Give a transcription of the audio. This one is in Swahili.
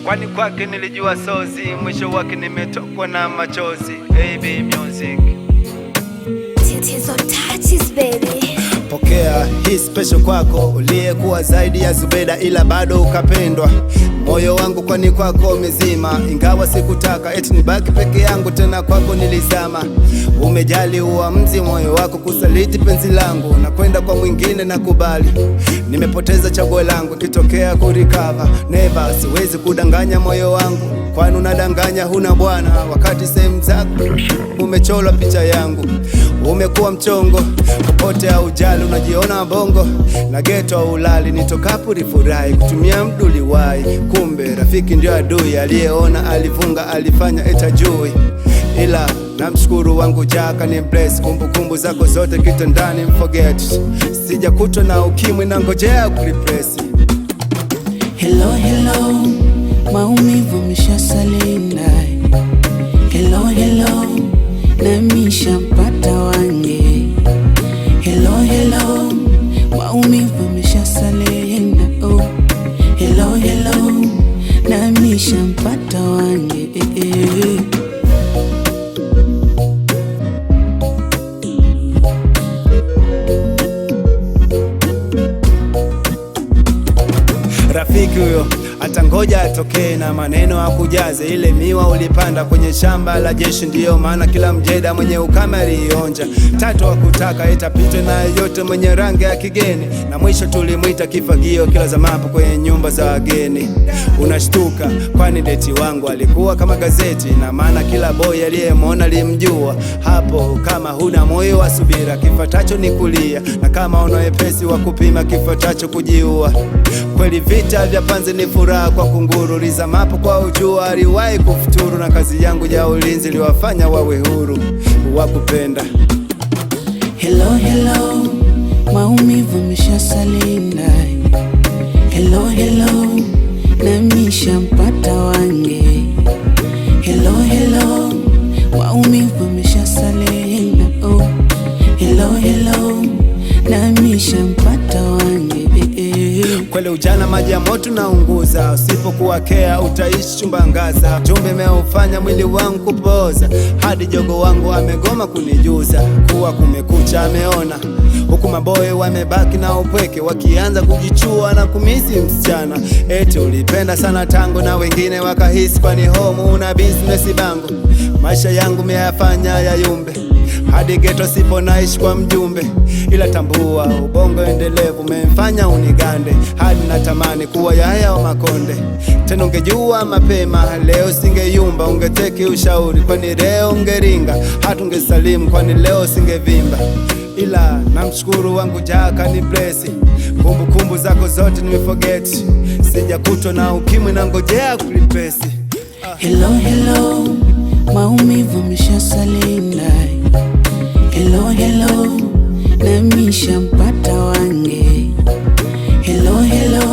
kwani kwake nilijua sozi, mwisho wake nimetokwa na machozi. AB Music. Tatizo touches baby. Pokea hii special kwako, uliyekuwa zaidi ya Zubeda ila bado ukapendwa. Moyo wangu kwani kwako umezima, ingawa sikutaka eti nibaki peke yangu, tena kwako nilizama. Umejali uamuzi moyo wako kusaliti penzi langu, na kwenda kwa mwingine na kubali. Nimepoteza chaguo langu, kitokea kurikava never. Siwezi kudanganya moyo wangu, kwani unadanganya huna bwana, wakati sehemu zako umecholwa picha yangu. Umekuwa mchongo popote haujali, unajiona bongo na geto au ulali. Nitokapo rifurahi kutumia mduli wai, kumbe rafiki ndio adui. Aliyeona alivunga alifanya etajui, ila namshukuru wangu jaka ni bless. Kumbukumbu zako zote kitandani mforget, sijakutwa na ukimwi na ngojea kurepress. Hello hello, maumivu mshasalinda. Hello hello, nami shampata wange. Hello hello, maumivu mshasalinda. Oh, hello hello, nami shampata wange. Rafiki huyo atangoja atokee na maneno akujaze. Ile miwa ulipanda kwenye shamba la jeshi, ndiyo maana kila mjeda mwenye ukame alionja. Tatu wakutaka itapitwe na yote mwenye rangi ya kigeni, na mwisho tulimwita kifagio kila zamapo kwenye nyumba za wageni. Unashtuka kwani deti wangu alikuwa kama gazeti, na maana kila boy aliyemwona limjua. Hapo kama huna moyo wa subira, kifatacho ni kulia, na kama una wepesi wa kupima, kifatacho kujiua. Kweli vita vya panzi ni furaha kwa kunguru, lizamapo kwa ujua aliwahi kufuturu, na kazi yangu ya ulinzi liwafanya wawe huru wakupenda. Hello hello, maumivu mshasalinda. Hello hello, nami shampata wange. Hello hello, maumivu mshasalinda. Oh, hello hello, nami shampata wange. Kwele ujana maji ya moto na unguza, usipokuwa kea utaishi chumbangaza. Jumbe meufanya mwili wangu kupoza, hadi jogo wangu amegoma kunijuza kuwa kumekucha ameona. Huku maboye wamebaki na upweke, wakianza kujichua na kumisi msichana. Eti ulipenda sana tango na wengine wakahisi kwani home una business bango. Maisha yangu meyafanya ya yumbe, hadi geto sipo naishi kwa mjumbe. Ila tambua ubongo endelevu umemfanya unigande, hadi natamani kuwa Yahya wa Makonde. Tena ungejua mapema leo singeyumba, ungeteki ushauri kwani leo ungeringa. Hata ungesalimu kwani leo singevimba. Ila namshukuru wangu jaka ni bless, kumbukumbu zako zote nimeforget. Sijakutwa na ukimwi na ngojea kulipesi. Hello hello, maumivu mshasalinda. Hello hello, nami shampata wange. Hello hello,